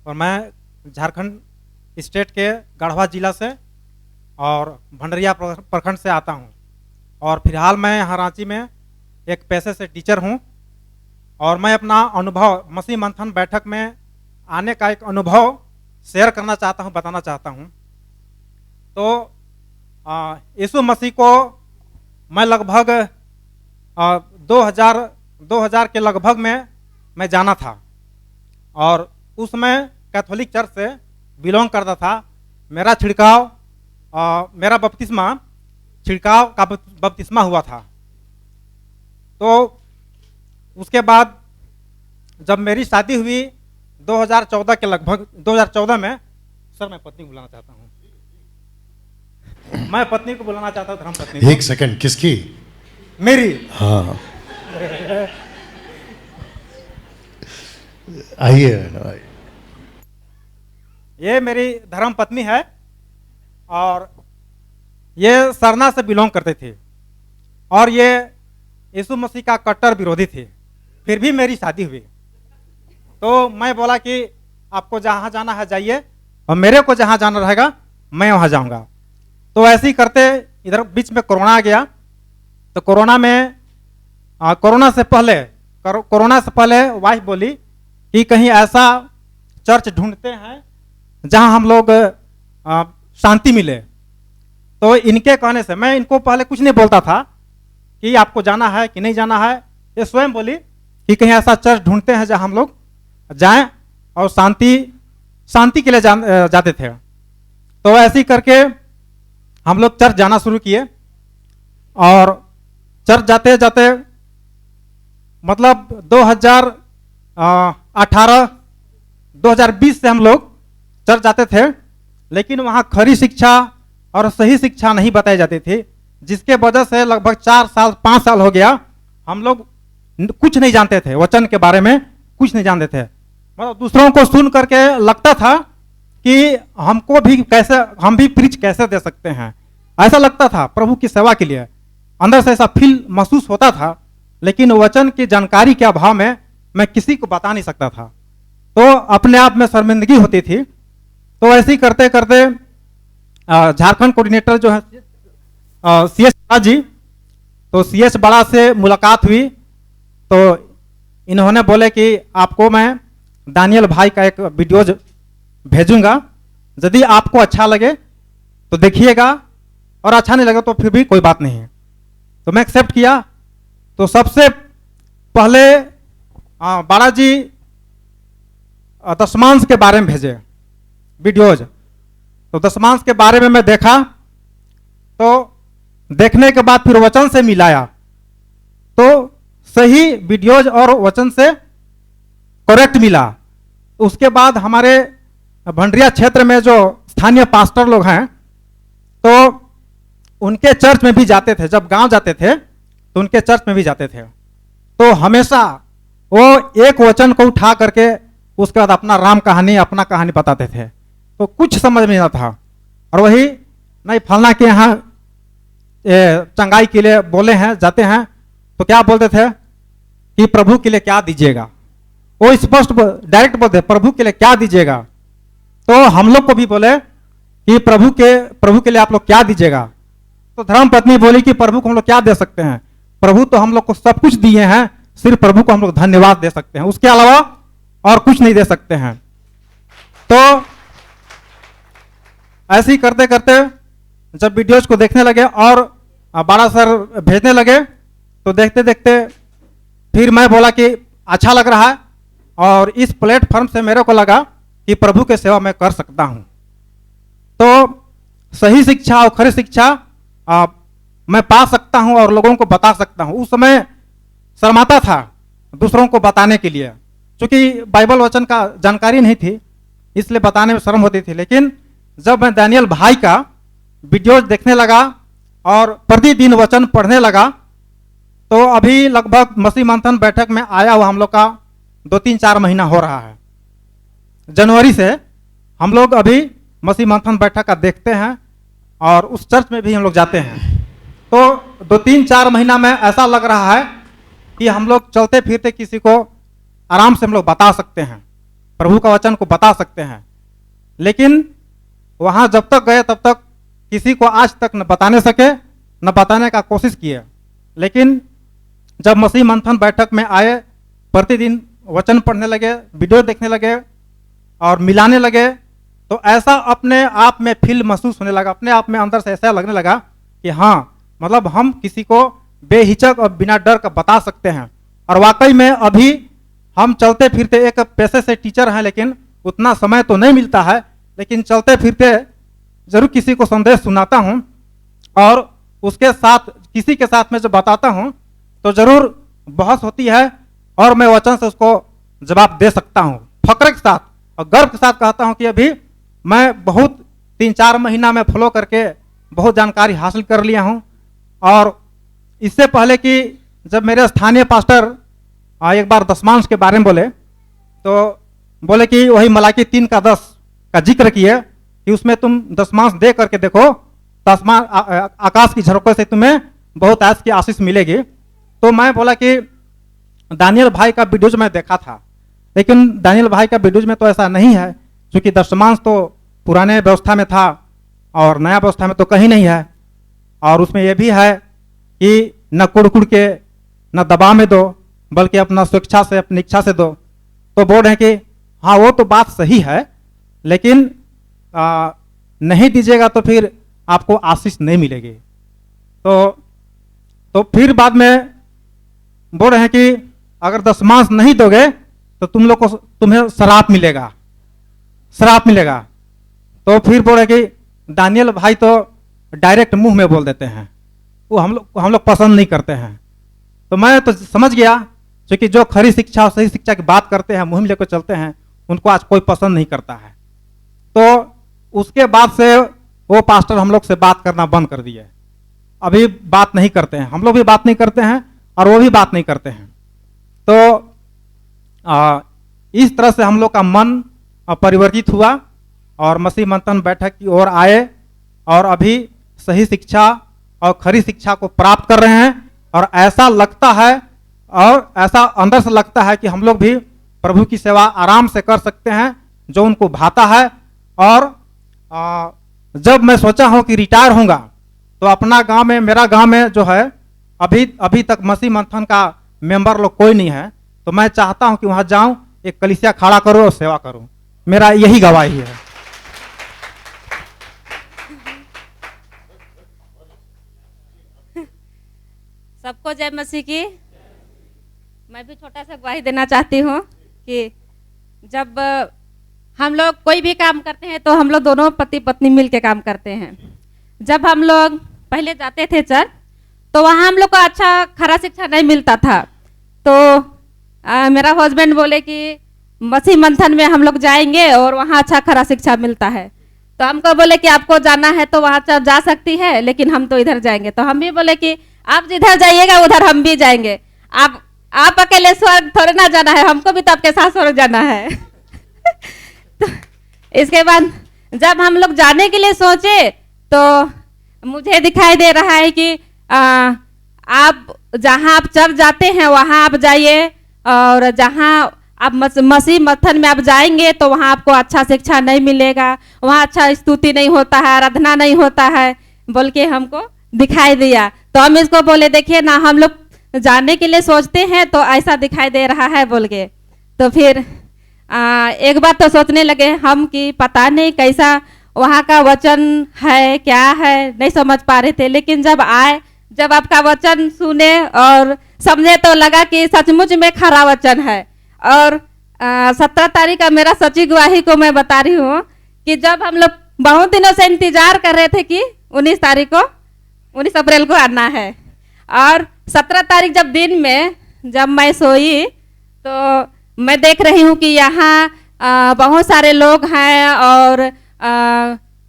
और मैं झारखंड स्टेट के गढ़वा जिला से और भंडरिया प्रखंड से आता हूँ। और फिलहाल मैं यहाँ रांची में एक पेशे से टीचर हूँ। और मैं अपना अनुभव मसीह मंथन बैठक में आने का एक अनुभव शेयर करना चाहता हूँ, बताना चाहता हूँ। तो यीशु मसीह को मैं लगभग 2000 के लगभग में मैं जाना था और उसमें कैथोलिक चर्च से बिलोंग करता था। मेरा छिड़काव मेरा बपतिस्मा छिड़काव का बपतिस्मा हुआ था। तो उसके बाद जब मेरी शादी हुई 2014 के लगभग 2014 में, सर मैं पत्नी को बुलाना चाहता हूँ, मैं पत्नी को बुलाना चाहता हूँ, धर्म पत्नी। एक सेकंड, किसकी? मेरी। हाँ आइए। ये मेरी धर्म पत्नी है और ये सरना से बिलोंग करते थे और ये यीशु मसीह का कट्टर विरोधी थे। फिर भी मेरी शादी हुई तो मैं बोला कि आपको जहाँ जाना है जाइए और मेरे को जहाँ जाना रहेगा मैं वहाँ जाऊँगा। तो ऐसे ही करते इधर बीच में कोरोना आ गया। तो कोरोना से पहले वाइफ बोली कि कहीं ऐसा चर्च ढूंढते हैं जहाँ हम लोग शांति मिले। तो इनके कहने से, मैं इनको पहले कुछ नहीं बोलता था कि आपको जाना है कि नहीं जाना है। ये स्वयं बोली कि कहीं ऐसा चर्च ढूंढते हैं जहाँ हम लोग जाएं और शांति के लिए जाते थे। तो ऐसे ही करके हम लोग चर्च जाना शुरू किए और चर्च जाते जाते मतलब 2020 से हम लोग चर्च जाते थे, लेकिन वहाँ खरी शिक्षा और सही शिक्षा नहीं बताई जाती थी, जिसके वजह से लगभग 5 साल हो गया हम लोग कुछ नहीं जानते थे, वचन के बारे में कुछ नहीं जानते थे। मतलब दूसरों को सुन करके लगता था कि हमको भी हम भी प्रीच कैसे दे सकते हैं, ऐसा लगता था प्रभु की सेवा के लिए। अंदर से ऐसा फील महसूस होता था, लेकिन वचन की जानकारी के अभाव में मैं किसी को बता नहीं सकता था। तो अपने आप में शर्मिंदगी होती थी। तो ऐसे ही करते करते झारखंड कोऑर्डिनेटर जो है CS बड़ा जी, तो CS बड़ा से मुलाकात हुई। तो इन्होंने बोले कि आपको मैं दानियल भाई का एक वीडियोज भेजूंगा, यदि आपको अच्छा लगे तो देखिएगा और अच्छा नहीं लगे तो फिर भी कोई बात नहीं है। तो मैं एक्सेप्ट किया। तो सबसे पहले बड़ा जी दशमांश के बारे में भेजे वीडियोज। तो दशमांश के बारे में मैं देखा, तो देखने के बाद फिर वचन से मिलाया तो सही वीडियोज और वचन से करेक्ट मिला। उसके बाद हमारे भंडरिया क्षेत्र में जो स्थानीय पास्टर लोग हैं तो उनके चर्च में भी जाते थे, जब गांव जाते थे तो उनके चर्च में भी जाते थे। तो हमेशा वो एक वचन को उठा करके उसके बाद अपना राम कहानी अपना कहानी बताते थे। तो कुछ समझ में नहीं आता था। और वही नहीं फलना के यहाँ चंगाई के लिए बोले हैं, जाते हैं तो क्या बोलते थे कि प्रभु के लिए क्या दीजिएगा। वो स्पष्ट डायरेक्ट बोलते प्रभु के लिए क्या दीजिएगा। तो हम लोग को भी बोले कि प्रभु के लिए आप लोग क्या दीजिएगा। तो धर्म पत्नी बोली कि प्रभु को हम लोग क्या दे सकते हैं, प्रभु तो हम लोग को सब कुछ दिए हैं, सिर्फ प्रभु को हम लोग धन्यवाद दे सकते हैं, उसके अलावा और कुछ नहीं दे सकते हैं। तो ऐसे ही करते करते जब वीडियोज को देखने लगे और बड़ा सर भेजने लगे तो देखते देखते फिर मैं बोला कि अच्छा लग रहा है और इस प्लेटफॉर्म से मेरे को लगा कि प्रभु के सेवा मैं कर सकता हूं। तो सही शिक्षा और खरी शिक्षा मैं पा सकता हूं और लोगों को बता सकता हूं। उस समय शर्माता था दूसरों को बताने के लिए, क्योंकि बाइबल वचन का जानकारी नहीं थी, इसलिए बताने में शर्म होती थी। लेकिन जब मैं दानियल भाई का वीडियोज देखने लगा और प्रतिदिन वचन पढ़ने लगा तो अभी लगभग मसीह मंथन बैठक में आया हुआ हम लोग का 2-3-4 महीना हो रहा है। जनवरी से हम लोग अभी मसीह मंथन बैठक का देखते हैं और उस चर्च में भी हम लोग जाते हैं। तो 2-3-4 महीना में ऐसा लग रहा है कि हम लोग चलते फिरते किसी को आराम से हम लोग बता सकते हैं। प्रभु का वचन को बता सकते हैं। लेकिन वहाँ जब तक गए तब तक किसी को आज तक न बताने सके, न बताने का कोशिश किए। लेकिन जब मसीह मंथन बैठक में आए, प्रतिदिन वचन पढ़ने लगे, वीडियो देखने लगे और मिलाने लगे, तो ऐसा अपने आप में फील महसूस होने लगा, अपने आप में अंदर से ऐसा लगने लगा कि हाँ, मतलब हम किसी को बेहिचक और बिना डर का बता सकते हैं। और वाकई में अभी हम चलते फिरते एक पैसे से टीचर हैं, लेकिन उतना समय तो नहीं मिलता है, लेकिन चलते फिरते जरूर किसी को संदेश सुनाता हूँ और उसके साथ किसी के साथ में जब बताता हूँ तो जरूर बहस होती है और मैं वचन से उसको जवाब दे सकता हूँ फक्र के साथ और गर्व के साथ कहता हूँ कि अभी मैं बहुत 3-4 महीना में फॉलो करके बहुत जानकारी हासिल कर लिया हूँ। और इससे पहले कि जब मेरे स्थानीय पास्टर एक बार दशमांश के बारे में बोले, तो बोले कि वही मलाकी 3:10 का जिक्र किए कि उसमें तुम दशमांश दे करके देखो, आकाश की झरोखे से तुम्हें बहुत ऐश की आशीष मिलेगी। तो मैं बोला कि दानियल भाई का वीडियोज में देखा था, लेकिन दानियल भाई का वीडियोज में तो ऐसा नहीं है, क्योंकि दशमांश तो पुराने व्यवस्था में था और नया व्यवस्था में तो कहीं नहीं है। और उसमें यह भी है कि न कुड़ के न दबाव में दो, बल्कि अपना स्वेच्छा से अपनी इच्छा से दो। तो बोल रहे हैं कि हाँ, वो तो बात सही है, लेकिन नहीं दीजिएगा तो फिर आपको आशीष नहीं मिलेगी। तो फिर बाद में बोल रहे हैं कि अगर दशमांश नहीं दोगे तो तुम्हें श्राप मिलेगा, श्राप मिलेगा। तो फिर बोल रहे कि दानियल भाई तो डायरेक्ट मुंह में बोल देते हैं, वो हम लोग पसंद नहीं करते हैं। तो मैं तो समझ गया, क्योंकि जो खरी शिक्षा और सही शिक्षा की बात करते हैं, मुहिम लेकर चलते हैं, उनको आज कोई पसंद नहीं करता है। तो उसके बाद से वो पास्टर हम लोग से बात करना बंद कर दिए, अभी बात नहीं करते हैं, हम लोग भी बात नहीं करते हैं और वो भी बात नहीं करते हैं। तो इस तरह से हम लोग का मन परिवर्तित हुआ और मसीह मंथन बैठक की ओर आए और अभी सही शिक्षा और खरी शिक्षा को प्राप्त कर रहे हैं। और ऐसा लगता है और ऐसा अंदर से लगता है कि हम लोग भी प्रभु की सेवा आराम से कर सकते हैं, जो उनको भाता है। और जब मैं सोचा हूं कि रिटायर होऊंगा तो अपना गांव में, मेरा गांव में जो है अभी तक मसीह मंथन का मेंबर लोग कोई नहीं है, तो मैं चाहता हूं कि वहां जाऊं, एक कलीसिया खड़ा करूं और सेवा करूं। मेरा यही गवाही है। सबको जय मसीह की। मैं भी छोटा सा गवाही देना चाहती हूँ कि जब हम लोग कोई भी काम करते हैं तो हम लोग दोनों पति पत्नी मिल के काम करते हैं। जब हम लोग पहले जाते थे चर्च, तो वहाँ हम लोग को अच्छा खरा शिक्षा नहीं मिलता था। तो मेरा हस्बैंड बोले कि मसीह मंथन में हम लोग जाएंगे और वहाँ अच्छा खरा शिक्षा मिलता है। तो हमको बोले कि आपको जाना है तो वहाँ जा सकती है, लेकिन हम तो इधर जाएंगे। तो हम भी बोले कि आप जिधर जाइएगा उधर हम भी जाएंगे, आप अकेले स्वर्ग थोड़े ना जाना है, हमको भी तो आपके साथ स्वर्ग जाना है। तो इसके बाद जब हम लोग जाने के लिए सोचे, तो मुझे दिखाई दे रहा है कि आप जहाँ आप चर्च जाते हैं वहाँ आप जाइए, और जहाँ आप मसीह मंथन में आप जाएंगे तो वहाँ आपको अच्छा शिक्षा नहीं मिलेगा, वहाँ अच्छा स्तुति नहीं होता है, आराधना नहीं होता है, बोल के हमको दिखाई दिया। तो हम इसको बोले देखिए ना, हम लोग जाने के लिए सोचते हैं तो ऐसा दिखाई दे रहा है बोल के। तो फिर एक बार तो सोचने लगे हम कि पता नहीं कैसा वहाँ का वचन है, क्या है, नहीं समझ पा रहे थे। लेकिन जब आपका वचन सुने और समझे तो लगा कि सचमुच में खरा वचन है। और 17 तारीख का मेरा सच्ची गवाही को मैं बता रही हूँ कि जब हम लोग बहुत दिनों से इंतजार कर रहे थे कि 19 अप्रैल को आना है, और 17 तारीख जब दिन में जब मैं सोई तो मैं देख रही हूँ कि यहाँ बहुत सारे लोग हैं और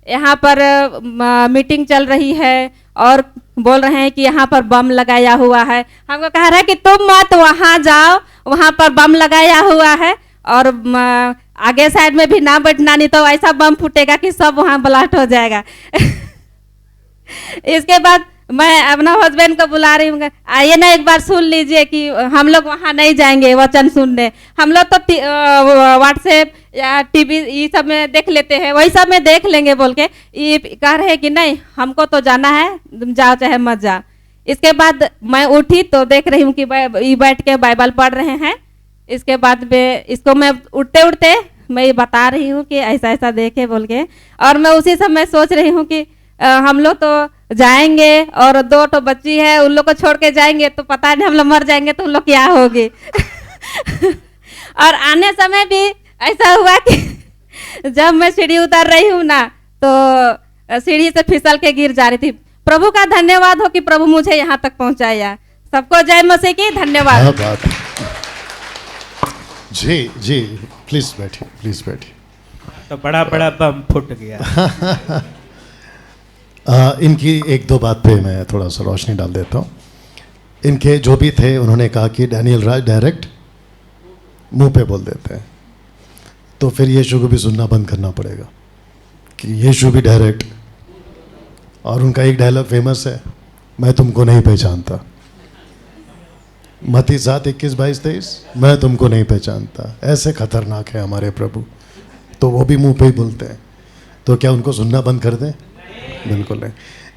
यहाँ पर मीटिंग चल रही है और बोल रहे हैं कि यहाँ पर बम लगाया हुआ है। हमको कह रहा है कि तुम मत वहाँ जाओ, वहाँ पर बम लगाया हुआ है और आगे साइड में भी ना बैठना, नहीं तो ऐसा बम फूटेगा कि सब वहाँ ब्लास्ट हो जाएगा। इसके बाद मैं अपना हस्बैंड को बुला रही हूँ, आइए ना एक बार सुन लीजिए कि हम लोग वहाँ नहीं जाएंगे वचन सुनने, हम लोग तो व्हाट्सएप या टीवी ये सब में देख लेते हैं, वही सब में देख लेंगे बोल के ये कह रहे हैं कि नहीं हमको तो जाना है, तुम जाओ चाहे मत जाओ। इसके बाद मैं उठी तो देख रही हूँ कि ये बैठ के बाइबल पढ़ रहे हैं। इसके बाद में इसको मैं उठते उठते मैं ये बता रही हूँ कि ऐसा ऐसा देखे बोल के, और मैं उसी समय सोच रही हूँ कि हम लोग तो जाएंगे और 2 तो बच्ची है, उन लोग को छोड़ के जाएंगे तो पता नहीं हम लोग मर जाएंगे तो उन लोग क्या होगी। और आने समय भी ऐसा हुआ कि जब मैं सीढ़ी उतर रही हूँ ना तो सीढ़ी से फिसल के गिर जा रही थी। प्रभु का धन्यवाद हो कि प्रभु मुझे यहाँ तक पहुँचाया। सबको जय मसीह की, धन्यवाद। क्या बात है। जी जी, प्लीज बैठिए, प्लीज बैठिए। तो बड़ा बड़ा बम फूट गया। इनकी 1-2 बात पे मैं थोड़ा सा रोशनी डाल देता हूँ। इनके जो भी थे उन्होंने कहा कि डैनियल राज डायरेक्ट मुंह पे बोल देते हैं, तो फिर यीशु को भी सुनना बंद करना पड़ेगा कि यीशु भी डायरेक्ट। और उनका एक डायलॉग फेमस है, मैं तुमको नहीं पहचानता। मत्ती 7:21-22, मैं तुमको नहीं पहचानता। ऐसे खतरनाक है हमारे प्रभु, तो वो भी मुंह पे ही बोलते हैं। तो क्या उनको सुनना बंद कर दें? बिल्कुल नहीं।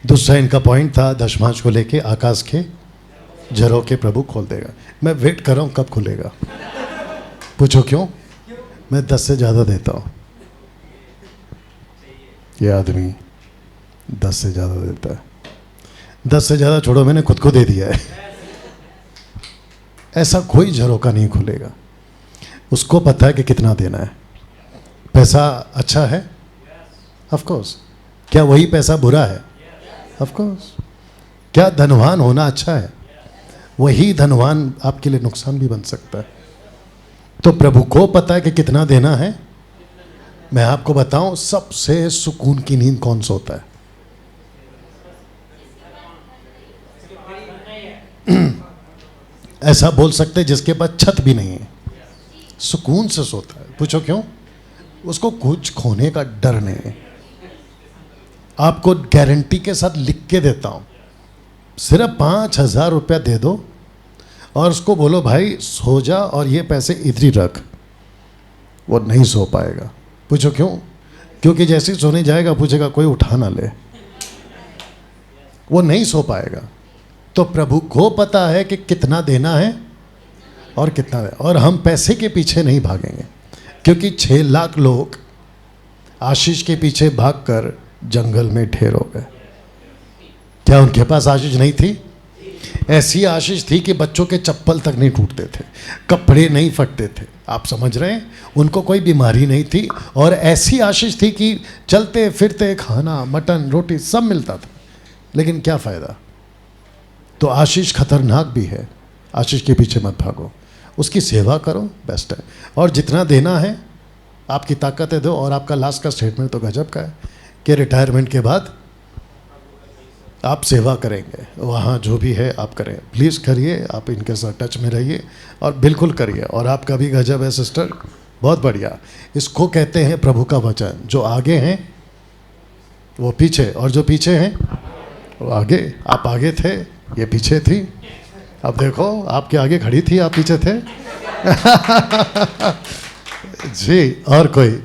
दूसरा इनका पॉइंट था दशमांश को लेके, आकाश के झरोखे प्रभु खोल देगा। मैं वेट कर रहा हूँ कब खुलेगा। पूछो क्यों? मैं 10 से ज़्यादा देता हूँ। ये आदमी 10 से ज़्यादा देता है। 10 से ज़्यादा छोड़ो, मैंने खुद को दे दिया है। ऐसा कोई झरोका नहीं खुलेगा। उसको पता है कि कितना देना है। पैसा अच्छा है? Of course. क्या वही पैसा बुरा है? Of course. क्या धनवान होना अच्छा है? वही धनवान आपके लिए नुकसान भी बन सकता है। तो प्रभु को पता है कि कितना देना है। मैं आपको बताऊं, सबसे सुकून की नींद कौन सोता है? ऐसा बोल सकते जिसके पास छत भी नहीं है, सुकून से सोता है। पूछो क्यों? उसको कुछ खोने का डर नहीं है। आपको गारंटी के साथ लिख के देता हूं, सिर्फ 5,000 रुपया दे दो और उसको बोलो भाई सो जा और ये पैसे इधर ही रख, वो नहीं सो पाएगा। पूछो क्यों? क्योंकि जैसे ही सोने जाएगा पूछेगा कोई उठा ना ले, वो नहीं सो पाएगा। तो प्रभु को पता है कि कितना देना है और कितना है, और हम पैसे के पीछे नहीं भागेंगे। क्योंकि 6 लाख लोग आशीष के पीछे भागकर जंगल में ढेर हो गए। क्या उनके पास आशीष नहीं थी? ऐसी आशीष थी कि बच्चों के चप्पल तक नहीं टूटते थे, कपड़े नहीं फटते थे। आप समझ रहे हैं? उनको कोई बीमारी नहीं थी। और ऐसी आशीष थी कि चलते फिरते खाना, मटन, रोटी सब मिलता था। लेकिन क्या फ़ायदा? तो आशीष खतरनाक भी है। आशीष के पीछे मत भागो, उसकी सेवा करो, बेस्ट है। और जितना देना है आपकी ताकत है दो। और आपका लास्ट का स्टेटमेंट तो गजब का है कि रिटायरमेंट के बाद आप सेवा करेंगे, वहाँ जो भी है आप करें। प्लीज़ करिए, आप इनके साथ टच में रहिए और बिल्कुल करिए। और आपका भी गजब है सिस्टर, बहुत बढ़िया। इसको कहते हैं प्रभु का वचन। जो आगे हैं वो पीछे, और जो पीछे हैं वो आगे। आप आगे थे, ये पीछे थी। अब देखो, आपके आगे खड़ी थी, आप पीछे थे। जी, और कोई?